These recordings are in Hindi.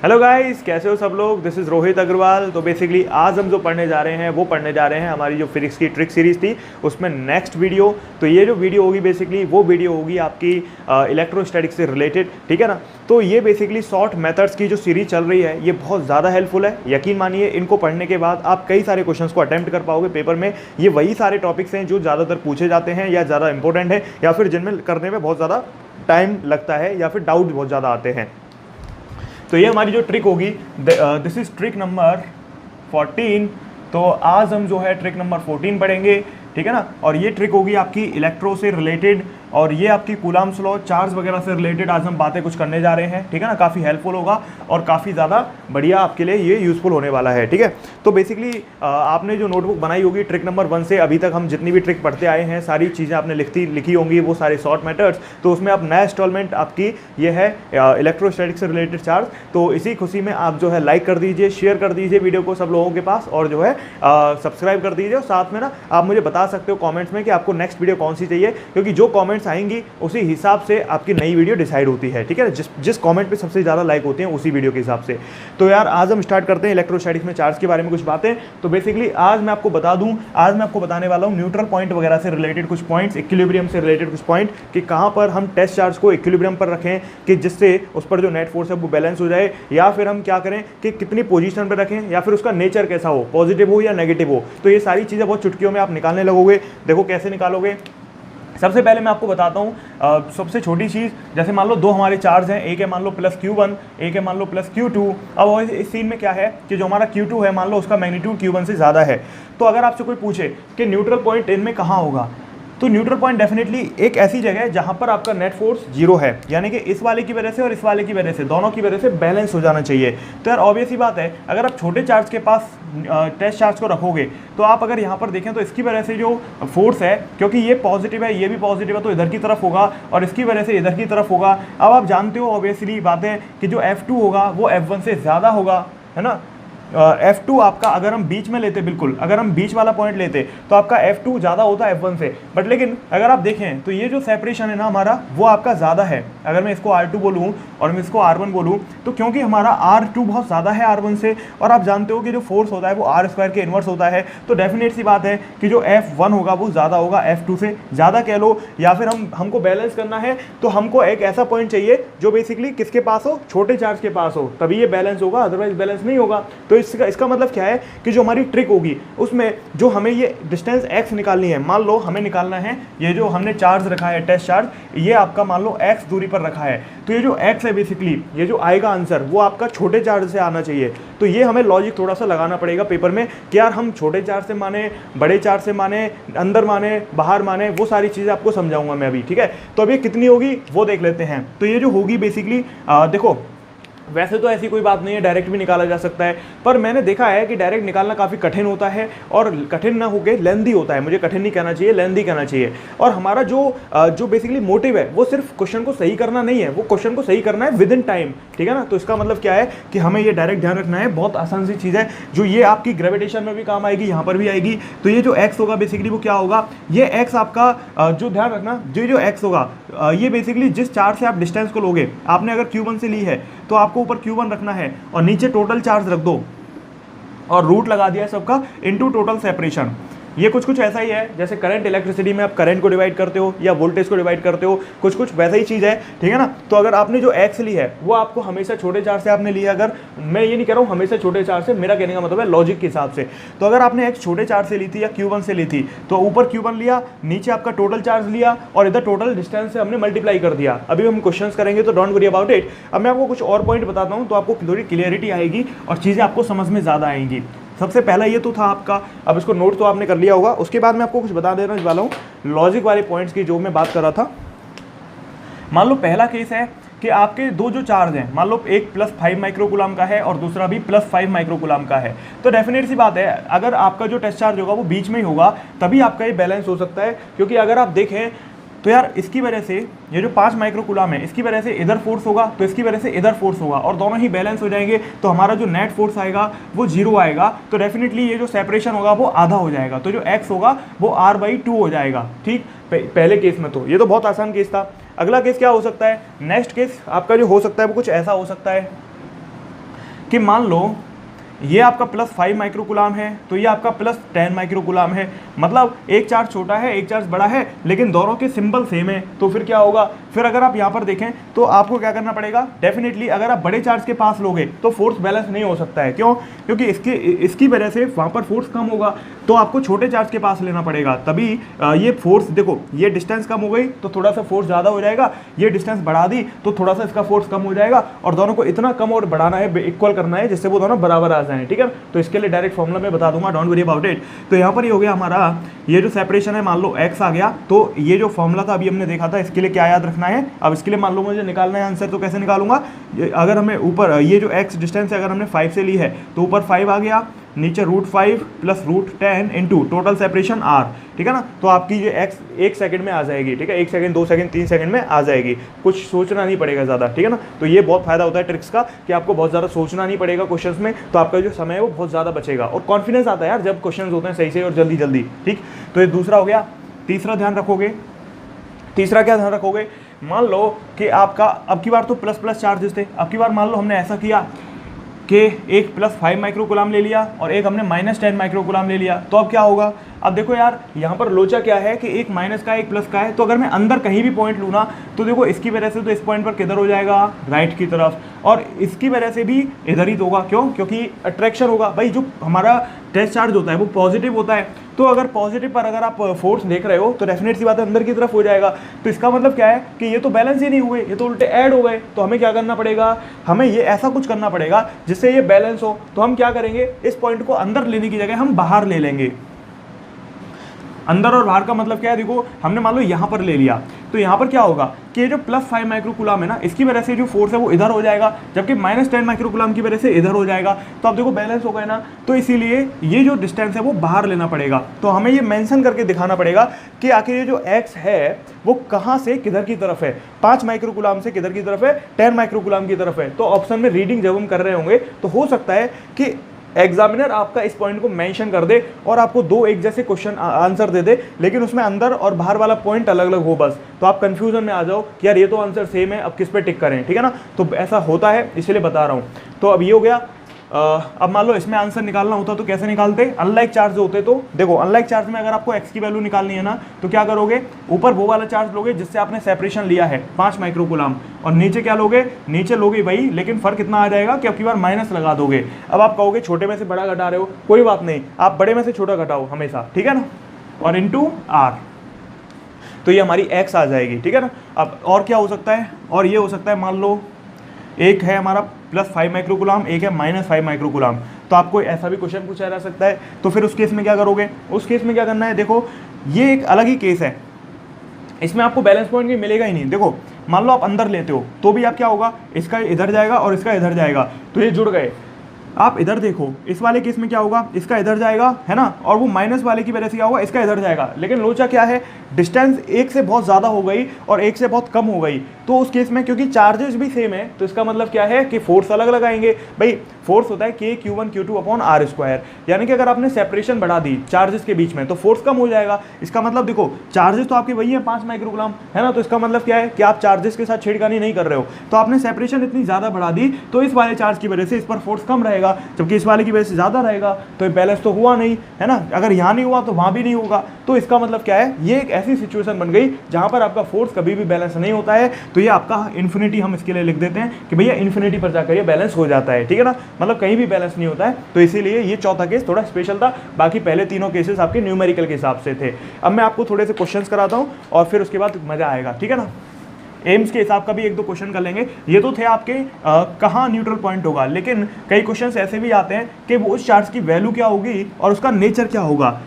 हेलो गाइस, कैसे हो सब लोग। This is Rohit Agarwal. तो बेसिकली आज हम जो पढ़ने जा रहे हैं वो पढ़ने जा रहे हैं हमारी जो फिजिक्स की ट्रिक सीरीज़ थी उसमें नेक्स्ट वीडियो। तो ये जो वीडियो होगी बेसिकली वो वीडियो होगी आपकी इलेक्ट्रोस्टैटिक्स से रिलेटेड, ठीक है ना। तो ये बेसिकली शॉर्ट मेथड्स की जो सीरीज चल रही है ये बहुत ज़्यादा हेल्पफुल है। यकीन मानिए इनको पढ़ने के बाद आप कई सारे क्वेश्चंस को अटेम्प्ट कर पाओगे पेपर में। ये वही सारे टॉपिक्स हैं जो ज़्यादातर पूछे जाते हैं या ज़्यादा इंपॉर्टेंट है या फिर जिनमें करने में बहुत ज़्यादा टाइम लगता है या फिर डाउट बहुत ज़्यादा आते हैं। तो ये हमारी जो ट्रिक होगी, दिस इज ट्रिक नंबर 14। तो आज हम जो है ट्रिक नंबर 14 पढ़ेंगे, ठीक है ना। और ये ट्रिक होगी आपकी इलेक्ट्रो से रिलेटेड और ये आपकी कूलाम्स लॉ, चार्ज वगैरह से रिलेटेड आज हम बातें कुछ करने जा रहे हैं, ठीक है ना। काफ़ी हेल्पफुल होगा और काफ़ी ज़्यादा बढ़िया आपके लिए ये यूज़फुल होने वाला है, ठीक है। तो बेसिकली आपने जो नोटबुक बनाई होगी ट्रिक नंबर 1 से अभी तक हम जितनी भी ट्रिक पढ़ते आए हैं सारी चीज़ें आपने लिखी होंगी, वो सारे शॉर्ट मेथड्स। तो उसमें अब नया इंस्टॉलमेंट आपकी ये है इलेक्ट्रोस्टैटिक्स से रिलेटेड चार्ज। तो इसी खुशी में आप जो है लाइक कर दीजिए, शेयर कर दीजिए वीडियो को सब लोगों के पास और जो है सब्सक्राइब कर दीजिए। और साथ में ना आप मुझे बता सकते हो कॉमेंट्स में कि आपको नेक्स्ट वीडियो कौन सी चाहिए, क्योंकि जो कॉमेंट्स आएंगी उसी हिसाब से आपकी नई वीडियो डिसाइड होती है, ठीक है। जिस कमेंट पे सबसे ज़्यादा लाइक होते हैं उसी वीडियो के हिसाब से। तो यार आज हम स्टार्ट करते हैं इलेक्ट्रोस्टैटिक्स में चार्ज के बारे में कुछ बातें। तो बेसिकली आज मैं आपको बता दूं, आज मैं आपको बताने वाला हूं न्यूट्रल पॉइंट वगैरह से रिलेटेड कुछ पॉइंट्स, इक्विलिब्रियम से रिलेटेड कुछ पॉइंट कि कहां पर हम टेस्ट चार्ज को इक्विलिब्रियम पर रखें कि जिससे उस पर जो नेट फोर्स है वो बैलेंस हो जाए, या फिर हम क्या करें कि कितनी पोजीशन पर रखें, या फिर उसका नेचर कैसा हो, पॉजिटिव हो या नेगेटिव हो। तो ये सारी चीज़ें बहुत चुटकियों में आप निकालने लगोगे। देखो कैसे निकालोगे। सबसे पहले मैं आपको बताता हूँ सबसे छोटी चीज़, जैसे मान लो दो हमारे चार्ज हैं, एक है मान लो प्लस Q1, एक है मान लो प्लस Q2। अब इस सीन में क्या है कि जो हमारा Q2 है मान लो उसका मैग्नीट्यूड Q1 से ज़्यादा है। तो अगर आपसे कोई पूछे कि न्यूट्रल पॉइंट इनमें कहाँ होगा, तो न्यूट्रल पॉइंट डेफिनेटली एक ऐसी जगह है जहां पर आपका नेट फोर्स जीरो है, यानी कि इस वाले की वजह से और इस वाले की वजह से, दोनों की वजह से बैलेंस हो जाना चाहिए। तो यार ऑब्वियस ही बात है, अगर आप छोटे चार्ज के पास टेस्ट चार्ज को रखोगे तो आप अगर यहाँ पर देखें तो इसकी वजह से जो फोर्स है, क्योंकि ये पॉजिटिव है ये भी पॉजिटिव है, तो इधर की तरफ होगा और इसकी वजह से इधर की तरफ होगा। अब आप जानते हो ऑब्वियसली बात है कि जो F2 होगा वो F1 से ज़्यादा होगा, है ना। F2 आपका अगर हम बीच में लेते, बिल्कुल अगर हम बीच वाला पॉइंट लेते तो आपका F2 ज़्यादा होता है F1 से। बट लेकिन अगर आप देखें तो ये जो सेपरेशन है ना हमारा वो आपका ज़्यादा है। अगर मैं इसको R2 बोलूँ और मैं इसको R1 बोलूँ तो क्योंकि हमारा R2 बहुत ज़्यादा है R1 से, और आप जानते हो कि जो फोर्स होता है वो R² के इन्वर्स होता है, तो डेफिनेट सी बात है कि जो F1 होगा वो ज़्यादा होगा F2 से, ज़्यादा कह लो। या फिर हमको बैलेंस करना है तो हमको एक ऐसा पॉइंट चाहिए जो बेसिकली किसके पास हो, छोटे चार्ज के पास हो, तभी ये बैलेंस होगा, अदरवाइज बैलेंस नहीं होगा। तो इसका मतलब क्या है कि जो हमारी ट्रिक होगी उसमें जो हमें ये डिस्टेंस x निकालनी है, मान लो हमें निकालना है ये जो हमने चार्ज रखा है टेस्ट चार्ज, ये आपका मान लो x दूरी पर रखा है। तो ये जो x है बेसिकली ये जो आएगा आंसर वो आपका छोटे चार्ज से आना चाहिए। तो ये हमें लॉजिक थोड़ा सा लगाना पड़ेगा पेपर में कि यार हम छोटे चार्ज से माने, बड़े चार्ज से माने, अंदर माने, बाहर माने, वो सारी चीज़ें आपको समझाऊंगा मैं अभी, ठीक है। तो अभी कितनी होगी वो देख लेते हैं। तो ये जो होगी बेसिकली देखो वैसे तो ऐसी कोई बात नहीं है, डायरेक्ट भी निकाला जा सकता है, पर मैंने देखा है कि डायरेक्ट निकालना काफ़ी कठिन होता है और कठिन ना होके लेंदी होता है। मुझे कठिन नहीं कहना चाहिए, लेंदी कहना चाहिए। और हमारा जो बेसिकली मोटिव है वो सिर्फ क्वेश्चन को सही करना नहीं है, वो क्वेश्चन को सही करना है विद इन टाइम, ठीक है ना। तो इसका मतलब क्या है कि हमें ये डायरेक्ट ध्यान रखना है, बहुत आसान सी चीज़ है जो ये आपकी ग्रेविटेशन में भी काम आएगी, यहाँ पर भी आएगी। तो ये जो एक्स होगा बेसिकली वो क्या होगा, ये एक्स आपका जो ध्यान रखना, जो एक्स होगा ये बेसिकली जिस चार्ज से आप डिस्टेंस को लोगे, आपने अगर Q1 से ली है तो आपको ऊपर Q1 रखना है और नीचे टोटल चार्ज रख दो और रूट लगा दिया है सबका इनटू टोटल सेपरेशन। ये कुछ ऐसा ही है जैसे करंट इलेक्ट्रिसिटी में आप करंट को डिवाइड करते हो या वोल्टेज को डिवाइड करते हो, कुछ वैसा ही चीज़ है, ठीक है ना। तो अगर आपने जो एक्स ली है वो आपको हमेशा छोटे चार्ज से आपने लिया, अगर मैं ये नहीं कह रहा हूँ हमेशा छोटे चार्ज से, मेरा कहने का मतलब है लॉजिक के हिसाब से। तो अगर आपने एक्स छोटे चार्ज से ली थी या Q1 से ली थी तो ऊपर Q1 लिया, नीचे आपका टोटल चार्ज लिया और इधर टोटल डिस्टेंस से हमने मल्टीप्लाई कर दिया। अभी हम क्वेश्चंस करेंगे तो डोंट वरी अबाउट इट। अब मैं आपको कुछ और पॉइंट बताता हूँ तो आपको थोड़ी क्लियरिटी आएगी और चीज़ें आपको समझ में ज़्यादा आएंगी। सबसे पहला ये तो था आपका, अब इसको नोट तो आपने कर लिया होगा। उसके बाद मैं आपको कुछ बता देना वाला हूँ लॉजिक वाले पॉइंट्स की जो मैं बात कर रहा था। मान लो पहला केस है कि आपके दो जो चार्ज हैं, मान लो एक +5 माइक्रोकूलम का है और दूसरा भी +5 माइक्रोकूलम का है, तो डेफिनेट सी बात है अगर आपका जो टेस्ट चार्ज होगा वो बीच में ही होगा तभी आपका ये बैलेंस हो सकता है। क्योंकि अगर आप देखें तो यार इसकी वजह से ये जो 5 माइक्रोकूलम है इसकी वजह से इधर फोर्स होगा तो इसकी वजह से इधर फोर्स होगा और दोनों ही बैलेंस हो जाएंगे, तो हमारा जो नेट फोर्स आएगा वो 0 आएगा। तो डेफिनेटली ये जो सेपरेशन होगा वो आधा हो जाएगा, तो जो x होगा वो r/2 हो जाएगा, ठीक। पहले केस में तो ये तो बहुत आसान केस था। अगला केस क्या हो सकता है, नेक्स्ट केस आपका जो हो सकता है वो कुछ ऐसा हो सकता है कि मान लो ये आपका +5 माइक्रोकुलाम है तो ये आपका +10 माइक्रोकुलाम है, मतलब एक चार्ज छोटा है एक चार्ज बड़ा है लेकिन दोनों के सिंबल सेम है। तो फिर क्या होगा, फिर अगर आप यहाँ पर देखें तो आपको क्या करना पड़ेगा, डेफिनेटली अगर आप बड़े चार्ज के पास लोगे तो फोर्स बैलेंस नहीं हो सकता है। क्यों? क्योंकि इसकी वजह से वहाँ पर फोर्स कम होगा, तो आपको छोटे चार्ज के पास लेना पड़ेगा, तभी ये फोर्स, देखो ये डिस्टेंस कम हो गई तो थोड़ा सा फोर्स ज़्यादा हो जाएगा, ये डिस्टेंस बढ़ा दी तो थोड़ा सा इसका फोर्स कम हो जाएगा, और दोनों को इतना कम और बढ़ाना है, इक्वल करना है जिससे वो दोनों बराबर आ जाएं। ठीक है, तो इसके लिए डायरेक्ट फॉर्मूला में बता दूंगा, डोंट वरी अबाउट इट। तो यहाँ पर ये हो गया हमारा, ये जो सेपरेशन है मान लो x आ गया, तो ये जो फॉर्मूला था अभी हमने देखा था, इसके लिए क्या याद रखना है, अब इसके लिए मान लो मुझे निकालना है आंसर, तो कैसे निकालूंगा, अगर हमें ऊपर ये जो x डिस्टेंस है अगर हमने 5 से ली है तो ऊपर 5 आ गया, नीचे √5 + √10 इंटू टोटल सेपरेशन r। ठीक है ना, तो आपकी ये x 1 सेकंड में आ जाएगी। ठीक है, 1 सेकंड 2 सेकंड 3 सेकंड में आ जाएगी, कुछ सोचना नहीं पड़ेगा ज़्यादा। ठीक है ना, तो ये बहुत फायदा होता है ट्रिक्स का कि आपको बहुत ज़्यादा सोचना नहीं पड़ेगा क्वेश्चंस में, तो आपका जो समय है वो बहुत ज़्यादा बचेगा और कॉन्फिडेंस आता है यार जब क्वेश्चन होते हैं सही से और जल्दी जल्दी। ठीक, तो ये दूसरा हो गया। तीसरा ध्यान रखोगे, तीसरा क्या ध्यान रखोगे, मान लो कि आपका अब की बार तो प्लस चार्जेस थे, अब की बार मान लो हमने ऐसा किया कि एक +5 माइक्रोकुलाम ले लिया और एक हमने -10 माइक्रोकुलाम ले लिया, तो अब क्या होगा, अब देखो यार यहाँ पर लोचा क्या है कि एक माइनस का एक प्लस का है, तो अगर मैं अंदर कहीं भी पॉइंट लूँ ना तो देखो इसकी वजह से तो इस पॉइंट पर किधर हो जाएगा, राइट की तरफ, और इसकी वजह से भी इधर ही तो होगा। क्यों? क्योंकि अट्रैक्शन होगा भाई, जो हमारा टेस्ट चार्ज होता है वो पॉजिटिव होता है, तो अगर पॉजिटिव पर अगर आप फोर्स देख रहे हो तो डेफिनेट सी बात है अंदर की तरफ हो जाएगा। तो इसका मतलब क्या है कि ये तो बैलेंस ही नहीं हुए, ये तो उल्टे ऐड हो गए। तो हमें क्या करना पड़ेगा, हमें ये ऐसा कुछ करना पड़ेगा जिससे ये बैलेंस हो। तो हम क्या करेंगे, इस पॉइंट को अंदर लेने की जगह हम बाहर ले लेंगे। अंदर और बाहर का मतलब क्या है, देखो हमने मान लो यहाँ पर ले लिया, तो यहाँ पर क्या होगा कि ये जो +5 माइक्रोकुलाम है ना, इसकी वजह से जो फोर्स है वो इधर हो जाएगा, जबकि -10 माइक्रोकुलाम की वजह से इधर हो जाएगा। तो अब देखो बैलेंस हो गए ना, तो इसीलिए ये जो डिस्टेंस है वो बाहर लेना पड़ेगा। तो हमें ये मेंशन करके दिखाना पड़ेगा कि आखिर ये जो x है वो कहाँ से किधर की तरफ है, 5 माइक्रोकुलाम से किधर की तरफ है, 10 माइक्रोकुलाम की तरफ है। तो ऑप्शन में रीडिंग जब हम कर रहे होंगे तो हो सकता है कि एग्जामिनर आपका इस पॉइंट को मेंशन कर दे और आपको 2 एक जैसे क्वेश्चन आंसर दे दे, लेकिन उसमें अंदर और बाहर वाला पॉइंट अलग अलग हो बस, तो आप कंफ्यूजन में आ जाओ कि यार ये तो आंसर सेम है, अब किस पे टिक करें। ठीक है ना, तो ऐसा होता है इसलिए बता रहा हूँ। तो अब ये हो गया। अब मान लो इसमें आंसर निकालना होता तो कैसे निकालते, अनलाइक चार्ज होते तो देखो अनलाइक चार्ज में अगर आपको x की वैल्यू निकालनी है ना तो क्या करोगे, ऊपर वो वाला चार्ज लोगे जिससे आपने सेपरेशन लिया है 5 माइक्रोकुलाम, और नीचे क्या लोगे, नीचे लोगे वही, लेकिन फर्क कितना आ जाएगा कि अब की बार माइनस लगा दोगे। अब आप कहोगे छोटे में से बड़ा घटा रहे हो, कोई बात नहीं, आप बड़े में से छोटा घटाओ हमेशा, ठीक है ना, और इंटू r, तो ये हमारी x आ जाएगी। ठीक है ना, अब और क्या हो सकता है, और ये हो सकता है मान लो एक है हमारा +5 माइक्रोकुलाम, एक है -5 माइक्रोकुलाम, तो आपको ऐसा भी क्वेश्चन पूछा जा सकता है। तो फिर उस केस में क्या करोगे, उस केस में क्या करना है, देखो ये एक अलग ही केस है, इसमें आपको बैलेंस पॉइंट भी मिलेगा ही नहीं। देखो मान लो आप अंदर लेते हो तो भी आप क्या होगा, इसका इधर जाएगा और इसका इधर जाएगा, तो ये जुड़ गए। आप इधर देखो, इस वाले केस में क्या होगा, इसका इधर जाएगा है ना, और वो माइनस वाले की वजह से क्या होगा, इसका इधर जाएगा। लेकिन लोचा क्या है, डिस्टेंस एक से बहुत ज़्यादा हो गई और एक से बहुत कम हो गई, तो उस केस में क्योंकि चार्जेस भी सेम है तो इसका मतलब क्या है कि फोर्स अलग लगाएंगे। भाई फोर्स होता है K Q1Q2/r², यानी कि अगर आपने सेपरेशन बढ़ा दी चार्जेस के बीच में तो फोर्स कम हो जाएगा। इसका मतलब देखो चार्जेस तो आपके वही है 5 माइक्रोकुलाम है ना, तो इसका मतलब क्या है कि आप चार्जेस के साथ छेड़खानी नहीं कर रहे हो, तो आपने सेपरेशन इतनी ज़्यादा बढ़ा दी तो इस वाले चार्ज की वजह से इस पर फोर्स कम रहेगा, जबकि इस वाले की वजह से ज़्यादा रहेगा, तो बैलेंस तो हुआ नहीं है ना। अगर यहाँ नहीं हुआ तो वहाँ भी नहीं होगा, तो इसका मतलब क्या है, ये एक ऐसी सिचुएशन बन गई जहाँ पर आपका फोर्स कभी भी बैलेंस नहीं होता है। तो ये आपका इन्फिनिटी, हम इसके लिए लिख देते हैं कि भैया इन्फिनिटी पर जाकर ये बैलेंस हो जाता है। ठीक है ना, मतलब कहीं भी बैलेंस नहीं होता है, तो इसीलिए ये चौथा केस थोड़ा स्पेशल था, बाकी पहले तीनों केसेस आपके न्यूमेरिकल के हिसाब से थे। अब मैं आपको थोड़े से क्वेश्चंस कराता हूँ और फिर उसके बाद मजा आएगा। ठीक है ना, एम्स के हिसाब का भी 1-2 क्वेश्चन कर लेंगे। ये तो थे आपके कहाँ न्यूट्रल पॉइंट होगा, लेकिन कई क्वेश्चंस ऐसे भी आते हैं कि वो उस चार्ज की वैल्यू क्या होगी और उसका नेचर क्या होगा।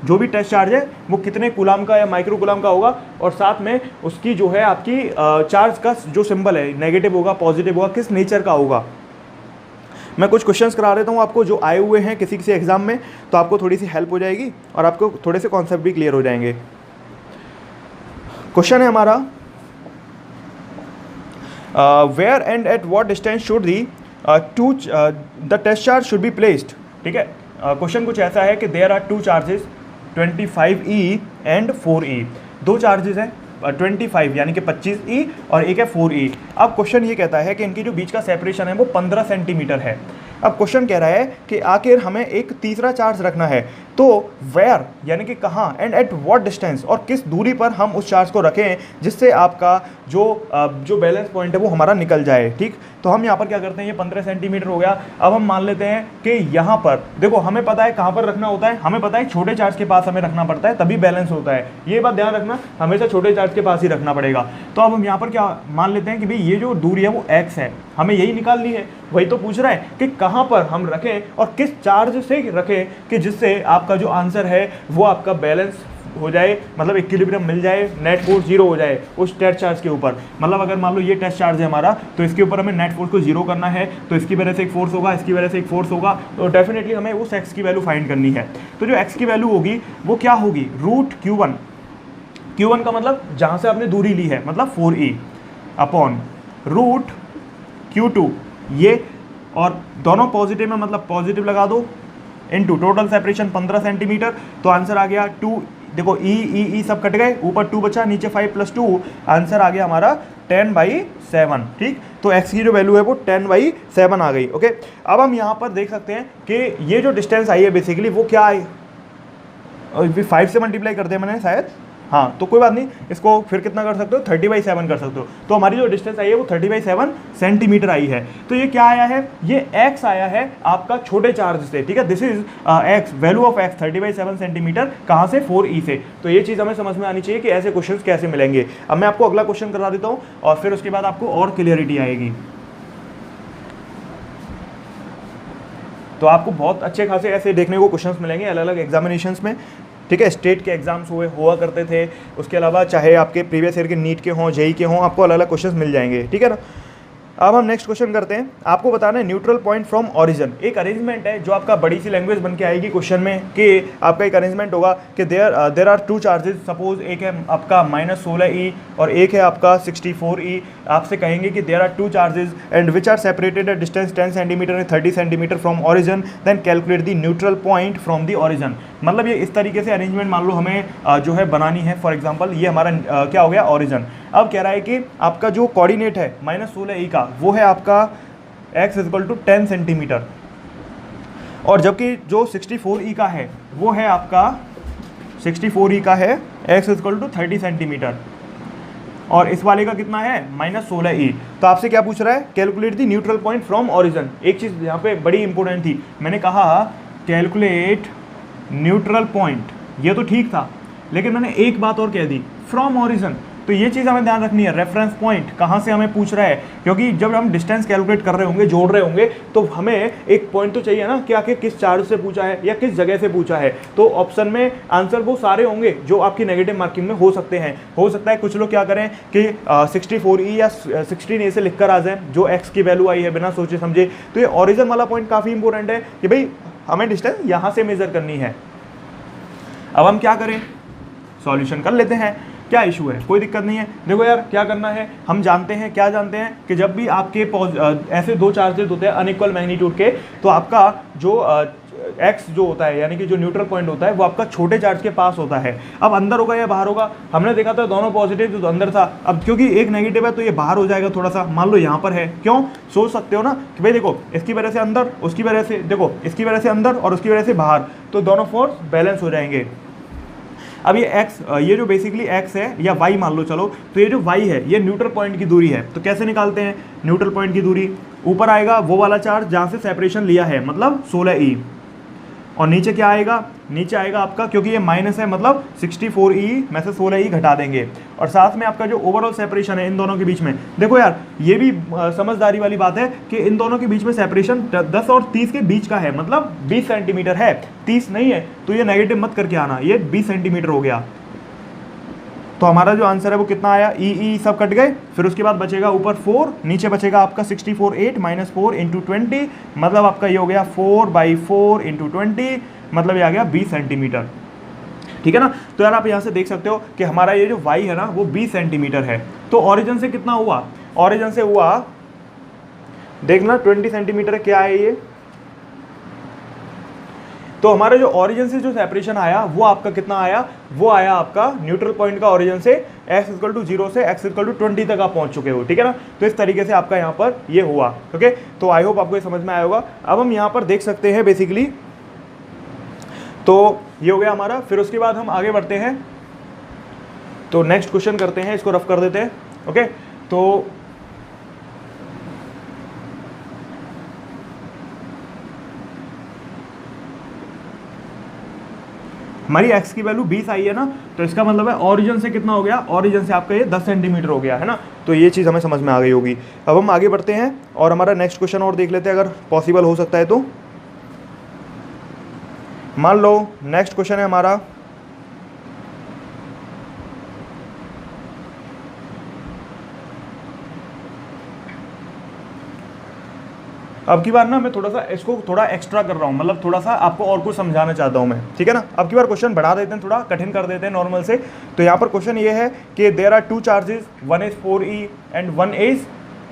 जो भी टेस्ट चार्ज है वो कितने कूलाम का या माइक्रो कूलाम का होगा, और साथ में उसकी जो है आपकी चार्ज का जो सिंबल है, नेगेटिव होगा पॉजिटिव होगा, किस नेचर का होगा। मैं कुछ क्वेश्चंस करा देता हूँ आपको जो आए हुए हैं किसी किसी एग्जाम में, तो आपको थोड़ी सी हेल्प हो जाएगी और आपको थोड़े से कॉन्सेप्ट भी क्लियर हो जाएंगे। क्वेश्चन है हमारा, where and at what distance should the test charge should be placed. ठीक है, क्वेश्चन कुछ ऐसा है कि there are 2 charges 25E and 4E, 2 charges हैं 25 यानी कि 25E और एक है 4E। अब क्वेश्चन ये कहता है कि इनकी जो बीच का सेपरेशन है वो 15 सेंटीमीटर है। अब क्वेश्चन कह रहा है कि आखिर हमें एक तीसरा चार्ज रखना है, तो वेयर यानी कि कहाँ एंड एट व्हाट डिस्टेंस, और किस दूरी पर हम उस चार्ज को रखें जिससे आपका जो बैलेंस पॉइंट है वो हमारा निकल जाए। ठीक, तो हम यहाँ पर क्या करते हैं, ये 15 सेंटीमीटर हो गया। अब हम मान लेते हैं कि यहाँ पर देखो हमें पता है कहाँ पर रखना होता है, हमें पता है छोटे चार्ज के पास हमें रखना पड़ता है तभी बैलेंस होता है। ये बात ध्यान रखना, हमेशा छोटे चार्ज के पास ही रखना पड़ेगा। तो अब हम यहाँ पर क्या मान लेते हैं कि भाई ये जो दूरी है वो x है, हमें यही निकालनी है। वही तो पूछ रहा है कि कहाँ पर हम रखें और किस चार्ज से रखें कि जिससे आपका जो आंसर है वो आपका बैलेंस हो जाए, मतलब इक्विलिब्रियम मिल जाए, नेट फोर्स जीरो हो जाए उस टेस्ट चार्ज के ऊपर। मतलब अगर मान लो ये टेस्ट चार्ज है हमारा, तो इसके ऊपर हमें नेट फोर्स को जीरो करना है, तो इसकी वजह से एक फोर्स होगा, इसकी वजह से एक फोर्स होगा, तो डेफिनेटली हमें उस एक्स की वैल्यू फाइंड करनी है। तो जो एक्स की वैल्यू होगी वो क्या होगी, रूट Q1। Q1 का मतलब जहाँ से आपने दूरी ली है, मतलब 4e अपॉन रूट Q2, ये और दोनों पॉजिटिव में मतलब पॉजिटिव लगा दो, इनटू टोटल सेपरेशन 15 सेंटीमीटर, तो आंसर आ गया 2। देखो ई सब कट गए, ऊपर 2 बचा, नीचे 5 + 2, आंसर आ गया हमारा 10/7। ठीक, तो x की जो वैल्यू है वो 10/7 आ गई। ओके, अब हम यहाँ पर देख सकते हैं कि ये जो डिस्टेंस आई है बेसिकली वो क्या आई, 5 से मल्टीप्लाई कर दिया मैंने शायद, हाँ तो कोई बात नहीं, इसको फिर कितना कर सकते हो, 30/7 कर सकते हो। तो हमारी जो डिस्टेंस आई है वो 30/7 सेंटीमीटर आई है। तो ये क्या आया है, ये x आया है आपका छोटे चार्ज से। ठीक है, this is x, value of x 30/7 centimetre, कहाँ से, 4e से। तो ये चीज़ हमें समझ में आनी चाहिए कि ऐसे क्वेश्चन कैसे मिलेंगे। अब मैं आपको अगला क्वेश्चन करा देता हूँ और फिर उसके बाद आपको और क्लियरिटी आएगी। तो आपको बहुत अच्छे खासे ऐसे देखने को क्वेश्चंस मिलेंगे अलग अलग एग्जामिनेशंस में। ठीक है, स्टेट के एग्जाम्स हुआ करते थे, उसके अलावा चाहे आपके प्रीवियस ईयर के नीट के हों, जेई के हों, आपको अलग अलग क्वेश्चंस मिल जाएंगे। ठीक है ना। अब हम नेक्स्ट क्वेश्चन करते हैं। आपको बताना है न्यूट्रल पॉइंट फ्रॉम ओरिजिन। एक अरेंजमेंट है जो आपका बड़ी सी लैंग्वेज बन के आएगी क्वेश्चन में, कि आपका एक अरेंजमेंट होगा कि देयर आर 2 चार्जेस, सपोज एक है आपका -16e और एक है आपका 64e। आपसे कहेंगे कि there are 2 charges and which are separated at distance 10 centimetre and 30 centimetre from origin, then calculate the neutral point from the origin. मतलब ये इस तरीके से अरेंजमेंट मान लो हमें जो है बनानी है। फॉर एग्जाम्पल ये हमारा क्या हो गया, ओरिजिन। अब कह रहा है कि आपका जो कोऑर्डिनेट है -16e का वो है आपका x = 10 सेंटीमीटर, और जबकि जो 64e का है वो है आपका 64e का है x = 30 सेंटीमीटर, और इस वाले का कितना है, -16e। तो आपसे क्या पूछ रहा है, calculate the neutral point from origin. एक चीज़ यहाँ पे बड़ी इंपॉर्टेंट थी, मैंने कहा कैलकुलेट न्यूट्रल पॉइंट, ये तो ठीक था, लेकिन मैंने एक बात और कह दी, फ्रॉम ओरिजिन। तो ये चीज़ हमें ध्यान रखनी है, रेफरेंस पॉइंट कहाँ से हमें पूछ रहा है, क्योंकि जब हम डिस्टेंस कैलकुलेट कर रहे होंगे, जोड़ रहे होंगे, तो हमें एक पॉइंट तो चाहिए ना कि आखिर किस चार्ज से पूछा है या किस जगह से पूछा है। तो ऑप्शन में आंसर वो सारे होंगे जो आपकी नेगेटिव मार्किंग में हो सकते हैं। हो सकता है कुछ लोग क्या करें कि 64e या 16a से लिख कर आ जाए, जो x की वैल्यू आई है बिना सोचे समझे। तो ये ओरिजिन वाला पॉइंट काफ़ी इंपॉर्टेंट है कि भाई हमें डिस्टेंस यहाँ से मेजर करनी है। अब हम क्या करें, सॉल्यूशन कर लेते हैं। क्या इशू है, कोई दिक्कत नहीं है। देखो यार क्या करना है, हम जानते हैं, क्या जानते हैं कि जब भी आपके ऐसे 2 चार्जेस होते हैं अनइक्वल मैग्नीट्यूड के, तो आपका जो x जो होता है यानी कि जो न्यूट्रल पॉइंट होता है वो आपका छोटे चार्ज के पास होता है। अब अंदर होगा या बाहर होगा, हमने देखा था दोनों पॉजिटिव तो अंदर था। अब क्योंकि एक नेगेटिव है तो ये बाहर हो जाएगा थोड़ा सा, मान लो यहाँ पर है। क्यों, सोच सकते हो ना कि भाई देखो इसकी वजह से अंदर, उसकी वजह से, देखो इसकी वजह से अंदर और उसकी वजह से बाहर, तो दोनों फोर्स बैलेंस हो जाएंगे। अब ये x, ये जो बेसिकली x है या y मान लो, चलो तो ये जो y है ये न्यूट्रल पॉइंट की दूरी है। तो कैसे निकालते हैं, न्यूट्रल पॉइंट की दूरी, ऊपर आएगा वो वाला चार्ज जहाँ से सेपरेशन लिया है, मतलब 16e, और नीचे क्या आएगा, नीचे आएगा आपका, क्योंकि ये माइनस है मतलब 64e में से 16e घटा देंगे, और साथ में आपका जो ओवरऑल सेपरेशन है इन दोनों के बीच में। देखो यार ये भी समझदारी वाली बात है कि इन दोनों के बीच में सेपरेशन 10 और 30 के बीच का है, मतलब 20 सेंटीमीटर है, 30 नहीं है। तो ये नेगेटिव मत करके आना, ये 20 सेंटीमीटर हो गया। तो हमारा जो आंसर है वो कितना आया, ई सब कट गए, फिर उसके बाद बचेगा ऊपर 4, नीचे बचेगा आपका 64/8 -4 × 20, मतलब आपका ये हो गया 4/4 × 20, मतलब ये आ गया 20 सेंटीमीटर। ठीक है ना। तो यार आप यहाँ से देख सकते हो कि हमारा ये जो y है ना वो 20 सेंटीमीटर है। तो ओरिजिन से कितना हुआ, ओरिजिन से हुआ देखना 20 सेंटीमीटर क्या है ये, तो हमारा जो ओरिजिन से जो सेपरेशन आया वो आपका कितना आया, वो आया आपका न्यूट्रल पॉइंट का ओरिजिन से x=0 से x=20 तक आप पहुंच चुके हो, ठीक है ना। तो इस तरीके से आपका यहाँ पर ये हुआ, ओके। तो आई होप आपको ये समझ में आया होगा। अब हम यहाँ पर देख सकते हैं बेसिकली, तो ये हो गया हमारा। फिर उसके बाद हम आगे बढ़ते हैं, तो नेक्स्ट क्वेश्चन करते हैं, इसको रफ कर देते हैं, ओके। तो हमारी x की वैल्यू 20 आई है ना, तो इसका मतलब है ओरिजिन से कितना हो गया, ओरिजिन से आपका ये 10 सेंटीमीटर हो गया है ना। तो ये चीज़ हमें समझ में आ गई होगी। अब हम आगे बढ़ते हैं और हमारा नेक्स्ट क्वेश्चन और देख लेते हैं, अगर पॉसिबल हो सकता है तो। मान लो नेक्स्ट क्वेश्चन है हमारा, अब की बार ना मैं थोड़ा सा इसको थोड़ा एक्स्ट्रा कर रहा हूँ, मतलब थोड़ा सा आपको और कुछ समझाना चाहता हूँ मैं, ठीक है ना। अब की बार क्वेश्चन बढ़ा देते हैं, थोड़ा कठिन कर देते हैं नॉर्मल से। तो यहाँ पर क्वेश्चन ये है कि there are 2 charges, one is 4e and one is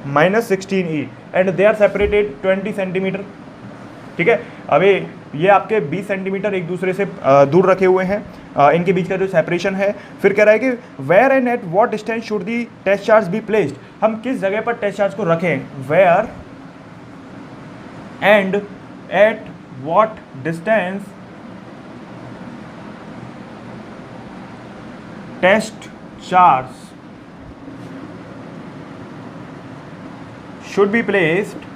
-16e and they are separated 20 centimetre, ठीक है। अभी ये आपके 20 सेंटीमीटर एक दूसरे से दूर रखे हुए हैं, इनके बीच का जो सेपरेशन है। फिर कह रहा है कि where and at what distance should the test charge be placed, हम किस जगह पर टेस्ट चार्ज को रखें, where and at what distance test charge should be placed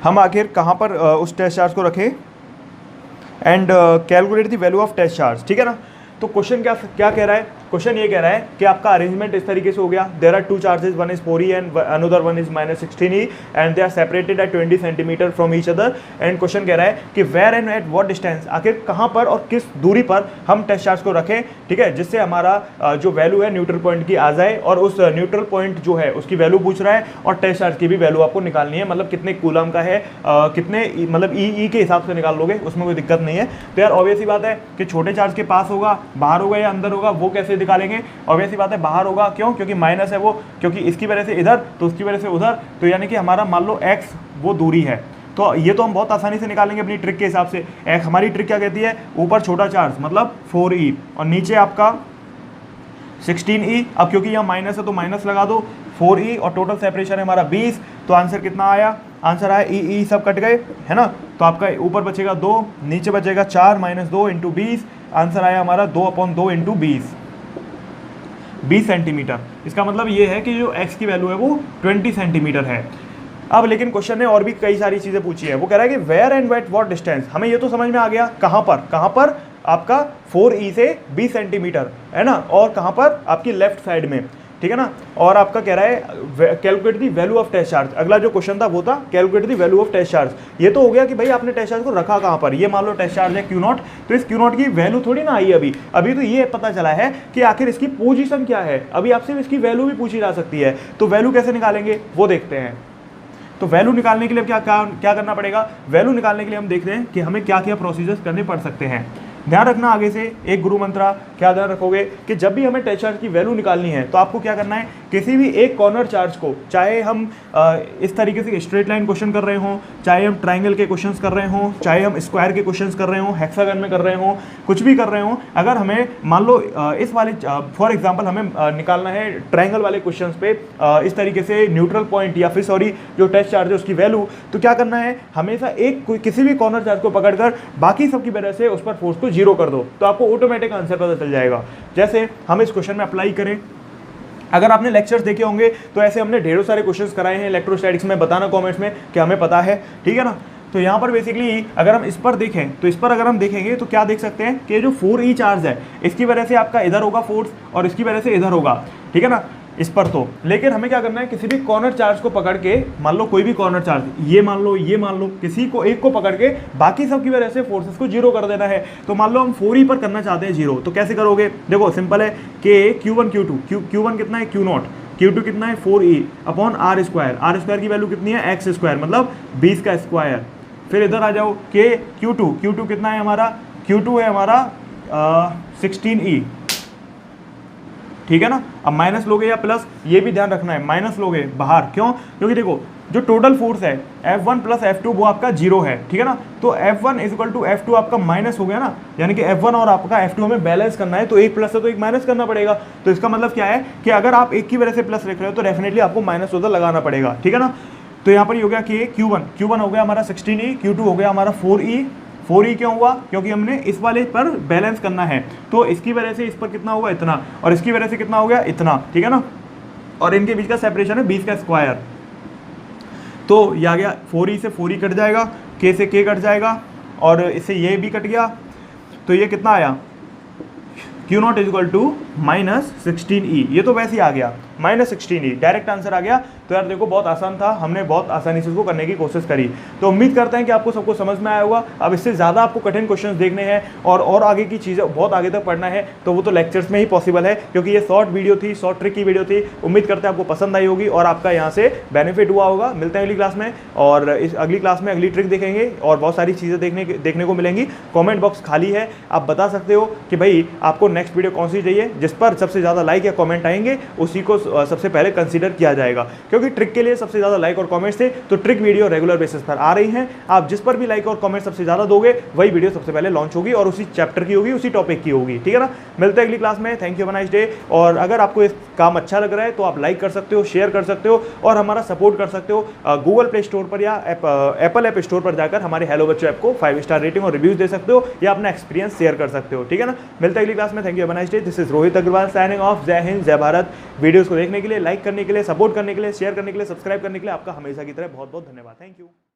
हम आखिर कहाँ पर उस टेस्ट चार्ज को रखें, and calculate the value of test charge, ठीक है ना। तो क्वेश्चन क्या कह रहा है, क्वेश्चन ये कह रहा है कि आपका अरेंजमेंट इस तरीके से हो गया, there are 2 charges, one is 4e and another one is -16e and they are separated at 20 centimetre from each other. And question कह रहा है कि where and at what distance, आखिर कहाँ पर और किस दूरी पर हम टेस्ट चार्ज को रखें, ठीक है, जिससे हमारा जो वैल्यू है न्यूट्रल पॉइंट की आ जाए, और उस न्यूट्रल पॉइंट जो है उसकी वैल्यू पूछ रहा है, और टेस्ट चार्ज की भी वैल्यू आपको निकालनी है, मतलब कितने कूलम का है, कितने मतलब ई के हिसाब से निकाल लोगे, उसमें कोई दिक्कत नहीं है। तो यार ऑब्वियस ही बात है कि छोटे चार्ज के पास होगा, बाहर होगा या अंदर होगा, वो कैसे निकालेंगे, ऑब्वियस ही बात है बाहर होगा, क्यों, क्योंकि माइनस है वो, क्योंकि इसकी वजह से इधर तो उसकी वजह से उधर, तो यानी कि हमारा मान लो x वो दूरी है, तो ये तो हम बहुत आसानी से निकालेंगे अपनी ट्रिक के हिसाब से। एक हमारी ट्रिक क्या कहती है, ऊपर छोटा चार्ज मतलब 4e और नीचे आपका 16e, अब क्योंकि यहाँ माइनस है तो माइनस लगा दो, 4e और टोटल सेपरेशन है हमारा 20, तो आंसर कितना आया, आंसर आया ई सब कट गए, है ना। तो आपका ऊपर बचेगा 2, नीचे बचेगा 4 - 2 × 20, आंसर आया हमारा 2/2 × 20 सेंटीमीटर। इसका मतलब ये है कि जो x की वैल्यू है वो 20 सेंटीमीटर है। अब लेकिन क्वेश्चन ने और भी कई सारी चीज़ें पूछी है, वो कह रहा है कि where and at what distance, हमें ये तो समझ में आ गया कहाँ पर आपका 4e से 20 सेंटीमीटर है ना, और कहाँ पर आपकी लेफ्ट साइड में, ठीक है ना। और आपका कह रहा है calculate the value of test charge, अगला जो क्वेश्चन था वो था calculate the value of test charge. ये तो हो गया कि भाई आपने टेस्ट चार्ज को रखा कहाँ पर, ये मान लो टेस्ट चार्ज है Q0, तो इस Q0 की वैल्यू थोड़ी ना आई अभी तो ये पता चला है कि आखिर इसकी पोजीशन क्या है, अभी आपसे इसकी वैल्यू भी पूछी जा सकती है, तो वैल्यू कैसे निकालेंगे वो देखते हैं। तो वैल्यू निकालने के लिए क्या करना पड़ेगा, वैल्यू निकालने के लिए हम देखते हैं कि हमें क्या क्या प्रोसीजर्स करने पड़ सकते हैं। ध्यान रखना आगे से एक गुरु मंत्रा, क्या ध्यान रखोगे कि जब भी हमें टेस्ट चार्ज की वैल्यू निकालनी है तो आपको क्या करना है, किसी भी एक कॉर्नर चार्ज को, चाहे हम इस तरीके से स्ट्रेट लाइन क्वेश्चन कर रहे हों, चाहे हम ट्राइंगल के क्वेश्चंस कर रहे हों, चाहे हम स्क्वायर के क्वेश्चंस कर रहे हों, हेक्सागन में कर रहे हों, कुछ भी कर रहे हों, अगर हमें मान लो इस वाले फॉर एग्जाम्पल हमें निकालना है ट्राइंगल वाले क्वेश्चन पे इस तरीके से न्यूट्रल पॉइंट या फिर सॉरी जो टेस्ट चार्ज है उसकी वैल्यू, तो क्या करना है, हमेशा किसी भी कॉर्नर चार्ज को पकड़कर बाकी सबकी वजह से उस पर फोर्स को जीरो कर दो, तो आपको ऑटोमेटिक आंसर पता चल जाएगा। जैसे हम इस क्वेश्चन में अप्लाई करें, अगर आपने लेक्चर्स देखे होंगे तो ऐसे हमने ढेरों सारे क्वेश्चंस कराए हैं इलेक्ट्रोस्टैटिक्स में, बताना कमेंट्स में कि हमें पता है, ठीक है ना। तो यहाँ पर बेसिकली अगर हम इस पर देखें तो इस पर अगर हम देखेंगे तो क्या देख सकते हैं कि जो 4e चार्ज है इसकी वजह से आपका इधर होगा फोर्स और इसकी वजह से इधर होगा, ठीक है ना, इस पर तो। लेकिन हमें क्या करना है, किसी भी कॉर्नर चार्ज को पकड़ के, मान लो कोई भी कॉर्नर चार्ज, ये मान लो, किसी को एक को पकड़ के बाकी सब की वजह से फोर्सेस को जीरो कर देना है। तो मान लो हम 4e पर करना चाहते हैं जीरो, तो कैसे करोगे, देखो सिंपल है कि Q1 Q2, Q1 कितना है Q0, Q2 कितना है 4e अपॉन r स्क्वायर की वैल्यू कितनी है x स्क्वायर मतलब 20 का स्क्वायर। फिर इधर आ जाओ कि Q2 कितना है हमारा, Q2 है हमारा 16e, ठीक है ना। अब माइनस लोगे या प्लस, ये भी ध्यान रखना है, माइनस लोगे बाहर, क्यों? क्योंकि देखो जो टोटल फोर्स है F1 प्लस F2 वो आपका 0 है, ठीक है ना। तो F1 is equal to F2 आपका माइनस हो गया ना, यानी कि F1 और आपका F2 हमें बैलेंस करना है, तो एक प्लस है तो एक माइनस करना पड़ेगा। तो इसका मतलब क्या है कि अगर आप एक की वजह से प्लस लिख रहे हो तो डेफिनेटली आपको माइनस उधर लगाना पड़ेगा, ठीक है ना। तो यहाँ पर ये हो गया कि Q1 हो गया हमारा 16E, Q2 हो गया हमारा 4E क्यों हुआ? क्योंकि हमने इस वाले पर बैलेंस करना है, तो इसकी वजह से इस पर कितना होगा? इतना, और इसकी वजह से कितना हो गया? इतना, ठीक है ना। और इनके बीच का सेपरेशन है 20 का स्क्वायर, तो ये आ गया 4E से 4E कट जाएगा, K से K कट जाएगा, और इससे ये भी कट गया, तो ये कितना आया? Q0 is equal to minus 16E। ये तो वैसे ही आ गया माइनस 16E, डायरेक्ट आंसर आ गया। तो यार देखो बहुत आसान था, हमने बहुत आसानी से इसको करने की कोशिश करी। तो उम्मीद करते हैं कि आपको सबको समझ में आया होगा। अब इससे ज़्यादा आपको कठिन क्वेश्चंस देखने हैं और आगे की चीज़ें बहुत आगे तक पढ़ना है, तो वो तो लेक्चर्स में ही पॉसिबल है, क्योंकि ये शॉर्ट वीडियो थी, शॉर्ट ट्रिक की वीडियो थी। उम्मीद करते हैं आपको पसंद आई होगी और आपका यहाँ से बेनिफिट हुआ होगा। मिलते हैं अगली क्लास में, और इस अगली क्लास में अगली ट्रिक देखेंगे और बहुत सारी चीज़ें देखने को मिलेंगी। कॉमेंट बॉक्स खाली है, आप बता सकते हो कि भाई आपको नेक्स्ट वीडियो कौन सी चाहिए। जिस पर सबसे ज़्यादा लाइक या कॉमेंट आएंगे उसी को सबसे पहले कंसीडर किया जाएगा, क्योंकि ट्रिक के लिए सबसे ज़्यादा लाइक और कमेंट्स थे, तो ट्रिक वीडियो रेगुलर बेसिस पर आ रही हैं। आप जिस पर भी लाइक और कमेंट सबसे ज़्यादा दोगे वही वीडियो सबसे पहले लॉन्च होगी, और उसी चैप्टर की होगी, उसी टॉपिक की होगी, ठीक है ना। मिलते हैं अगली क्लास में। Thank you, have a nice day. और अगर आपको इस काम अच्छा लग रहा है तो आप लाइक कर सकते हो, शेयर कर सकते हो और हमारा सपोर्ट कर सकते हो। गूगल प्ले स्टोर पर या एप्पल ऐप स्टोर पर जाकर हमारे हेलो बच्चों ऐप को 5 स्टार रेटिंग और रिव्यूज दे सकते हो, या अपना एक्सपीरियंस शेयर कर सकते हो, ठीक है ना। मिलते हैं अगली क्लास में। Thank you, have a nice day. This is Rohit Agarwal signing off. जय हिंद, जय भारत। वीडियोस को देखने के लिए, लाइक करने के लिए, सपोर्ट करने के लिए, शेयर करने के लिए, सब्सक्राइब करने के लिए आपका हमेशा की तरह बहुत बहुत धन्यवाद। Thank you.